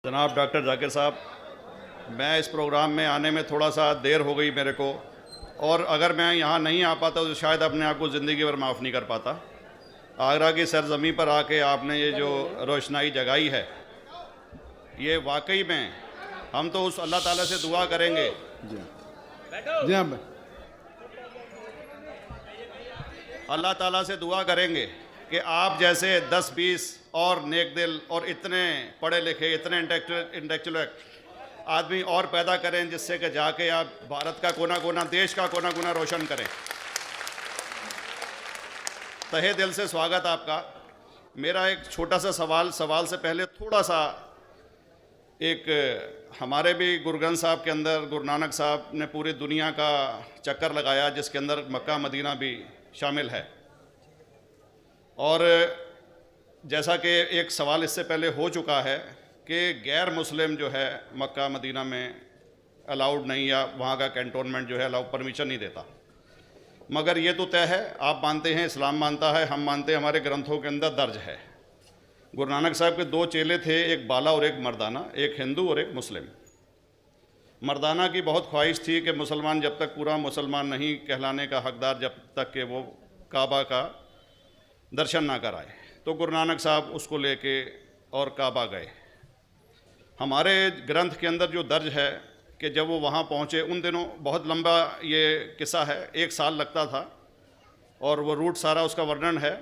जनाब डॉक्टर जाकिर साहब, मैं इस प्रोग्राम में आने में थोड़ा सा देर हो गई मेरे को, और अगर मैं यहाँ नहीं आ पाता तो शायद अपने आप को ज़िंदगी भर माफ़ नहीं कर पाता। आगरा की सरजमी पर आके आपने ये जो रोशनाई जगाई है, ये वाकई में हम तो उस अल्लाह ताला से दुआ करेंगे। जी हाँ। अल्लाह ताला से दुआ करेंगे कि आप जैसे 10-20 और नेक दिल और इतने पढ़े लिखे, इतने इंटेलेक्चुअल आदमी और पैदा करें, जिससे कि जाके आप भारत का कोना कोना, देश का कोना कोना रोशन करें। तहे दिल से स्वागत आपका। मेरा एक छोटा सा सवाल से पहले थोड़ा सा, एक हमारे भी गुरु ग्रंथ साहब के अंदर गुरु नानक साहब ने पूरी दुनिया का चक्कर लगाया, जिसके अंदर मक्का मदीना भी शामिल है। और जैसा कि एक सवाल इससे पहले हो चुका है कि गैर मुस्लिम जो है मक्का मदीना में अलाउड नहीं, या वहाँ का कैंटोनमेंट जो है अलाउ परमिशन नहीं देता। मगर ये तो तय है, आप मानते हैं, इस्लाम मानता है, हम मानते हैं, हमारे ग्रंथों के अंदर दर्ज है। गुरु नानक साहब के 2 चेले थे, एक बाला और एक मर्दाना, एक हिंदू और एक मुस्लिम। मर्दाना की बहुत ख्वाहिश थी कि मुसलमान जब तक पूरा मुसलमान नहीं कहलाने का हकदार, जब तक कि वो काबा का दर्शन ना कराए, तो गुरु नानक साहब उसको लेके और काबा गए। हमारे ग्रंथ के अंदर जो दर्ज है कि जब वो वहाँ पहुँचे, उन दिनों बहुत लंबा ये किस्सा है, 1 साल लगता था, और वो रूट सारा उसका वर्णन है।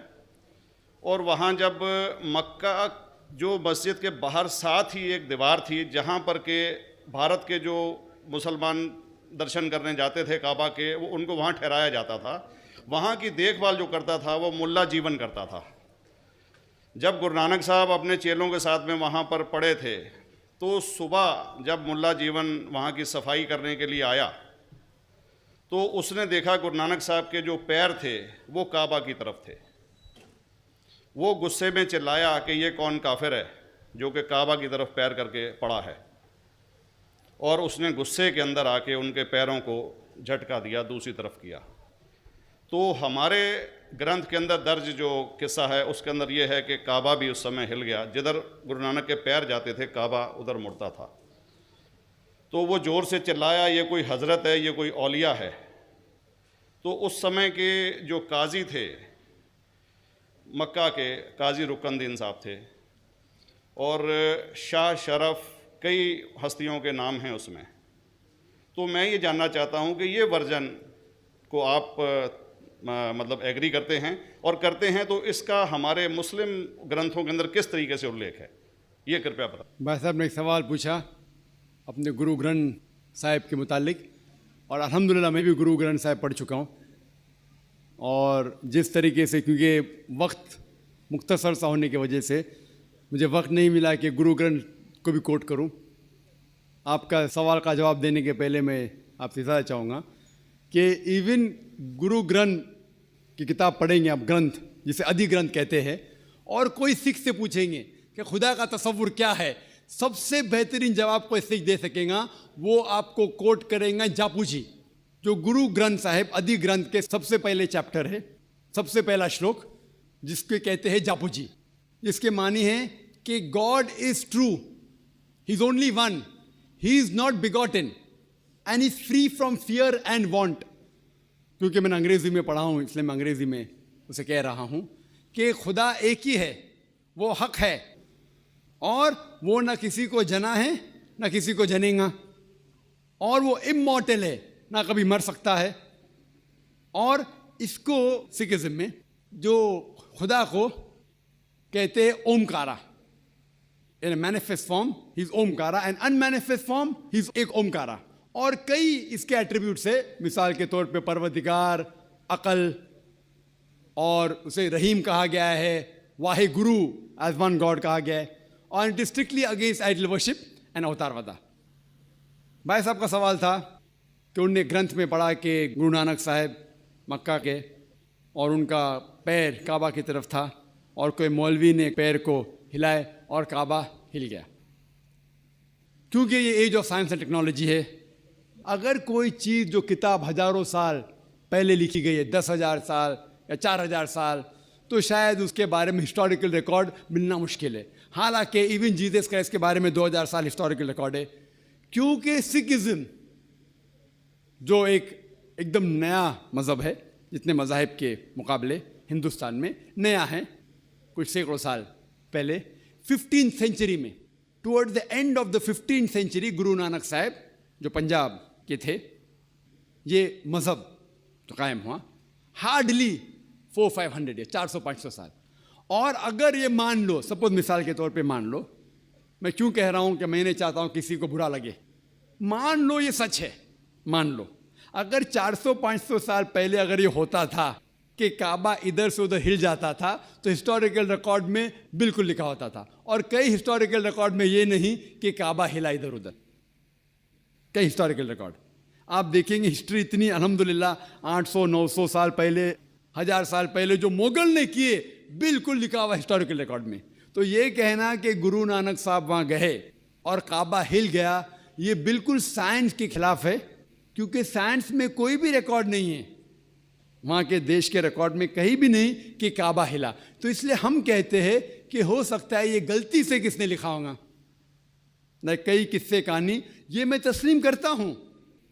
और वहाँ जब मक्का, जो मस्जिद के बाहर साथ ही एक दीवार थी, जहाँ पर के भारत के जो मुसलमान दर्शन करने जाते थे काबा के, वो उनको वहाँ ठहराया जाता था। वहाँ की देखभाल जो करता था वो मुल्ला जीवन करता था। जब गुरु नानक साहब अपने चेलों के साथ में वहाँ पर पड़े थे, तो सुबह जब मुल्ला जीवन वहाँ की सफाई करने के लिए आया, तो उसने देखा गुरु नानक साहब के जो पैर थे वो काबा की तरफ थे। वो गुस्से में चिल्लाया कि ये कौन काफिर है जो कि काबा की तरफ पैर करके पड़ा है, और उसने गुस्से के अंदर आके उनके पैरों को झटका दिया, दूसरी तरफ किया। तो हमारे ग्रंथ के अंदर दर्ज जो किस्सा है उसके अंदर ये है कि काबा भी उस समय हिल गया, जिधर गुरु नानक के पैर जाते थे काबा उधर मुड़ता था। तो वो ज़ोर से चिल्लाया, ये कोई हज़रत है, ये कोई औलिया है। तो उस समय के जो काजी थे मक्का के, काजी रुकनदीन साहब थे, और शाह शरफ, कई हस्तियों के नाम हैं उसमें। तो मैं ये जानना चाहता हूँ कि ये वर्जन को आप मतलब एग्री करते हैं, और करते हैं तो इसका हमारे मुस्लिम ग्रंथों के अंदर किस तरीके से उल्लेख है, ये कृपया बताएं। भाई साहब ने एक सवाल पूछा अपने गुरु ग्रंथ साहिब के मुतालिक, और अल्हम्दुलिल्लाह मैं भी गुरु ग्रंथ साहिब पढ़ चुका हूँ। और जिस तरीके से, क्योंकि वक्त मुख्तसर सा होने की वजह से मुझे वक्त नहीं मिला कि गुरु ग्रंथ को भी कोट करूँ। आपका सवाल का जवाब देने के पहले मैं आपसे ज़्यादा चाहूँगा कि इवन गुरु ग्रंथ की किताब पढ़ेंगे आप, ग्रंथ जिसे आदि ग्रंथ कहते हैं, और कोई सिख से पूछेंगे कि खुदा का तसव्वुर क्या है, सबसे बेहतरीन जवाब कोई सिख दे सकेगा वो आपको कोट करेंगे जापू जी, जो गुरु ग्रंथ साहिब आदि ग्रंथ के सबसे पहले चैप्टर है, सबसे पहला श्लोक, जिसके कहते हैं जापू जी, जिसके मानी है कि God is true, he is only one, he is not begotten and is free from fear and want. क्योंकि मैंने अंग्रेजी में पढ़ा हूँ, इसलिए मैं अंग्रेजी में उसे कह रहा हूँ कि खुदा एक ही है, वो हक है, और वो ना किसी को जना है ना किसी को जनेगा, और वो इमॉर्टल है, ना कभी मर सकता है। और इसको सिखिज्म में जो खुदा को कहते हैं Omkara, in manifest form he is Omkara, and unmanifest form he is एक ओमकारा। और कई इसके एट्रीब्यूट्स है, मिसाल के तौर पे परवरदिगार, अकल, और उसे रहीम कहा गया है, Wahe Guru as one God कहा गया है, और it is strictly against idol worship and अवतारवादा। भाई साहब का सवाल था कि उनने ग्रंथ में पढ़ा कि गुरु नानक साहब मक्का के, और उनका पैर काबा की तरफ था, और कोई मौलवी ने पैर को हिलाए और काबा हिल गया। क्योंकि ये age of science and technology है, अगर कोई चीज़ जो किताब हज़ारों साल पहले लिखी गई है, 10,000 साल या 4,000 साल, तो शायद उसके बारे में हिस्टोरिकल रिकॉर्ड मिलना मुश्किल है। हालांकि इवन जीसस क्राइस्ट के बारे में 2000 साल हिस्टोरिकल रिकॉर्ड है, क्योंकि सिखिज्म जो एकदम नया मज़हब है, जितने मज़ाहिब के मुकाबले हिंदुस्तान में नया है, कुछ सैकड़ों साल पहले 15th सेंचुरी में, toward the end of the 15th century, Guru Nanak साहब जो पंजाब के थे, ये मज़हब तो कायम हुआ। हार्डली 400-500 या 400-500 साल। और अगर ये मान लो, सपोज मिसाल के तौर पे मान लो, मैं क्यों कह रहा हूँ कि मैं नहीं चाहता हूँ किसी को बुरा लगे, मान लो ये सच है, मान लो अगर 400-500 साल पहले अगर ये होता था कि काबा इधर से उधर हिल जाता था, तो हिस्टोरिकल रिकॉर्ड में बिल्कुल लिखा होता था। और कई हिस्टोरिकल रिकॉर्ड में ये नहीं कि काबा हिला इधर उधर, कई हिस्टोरिकल रिकॉर्ड आप देखेंगे। हिस्ट्री इतनी अल्हम्दुलिल्लाह 800-900 साल पहले, 1000 साल पहले जो मुगल ने किए, बिल्कुल लिखा हुआ हिस्टोरिकल रिकॉर्ड में। तो ये कहना कि गुरु नानक साहब वहाँ गए और काबा हिल गया, ये बिल्कुल साइंस के खिलाफ है, क्योंकि साइंस में कोई भी रिकॉर्ड नहीं है, वहाँ के देश के रिकॉर्ड में कहीं भी नहीं कि काबा हिला। तो इसलिए हम कहते हैं कि हो सकता है ये गलती से किसने लिखा होगा न, कई किस्से कहानी। ये मैं तस्लीम करता हूँ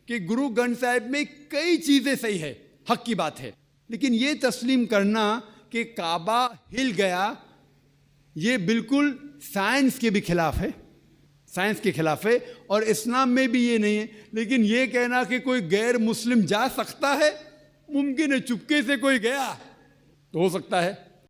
कि गुरु ग्रंथ साहिब में कई चीज़ें सही है, हक की बात है, लेकिन ये तस्लीम करना कि काबा हिल गया, ये बिल्कुल साइंस के भी खिलाफ है, साइंस के खिलाफ है। और इस्लाम में भी ये नहीं है। लेकिन ये कहना कि कोई गैर मुस्लिम जा सकता है, मुमकिन है, चुपके से कोई गया तो हो सकता है,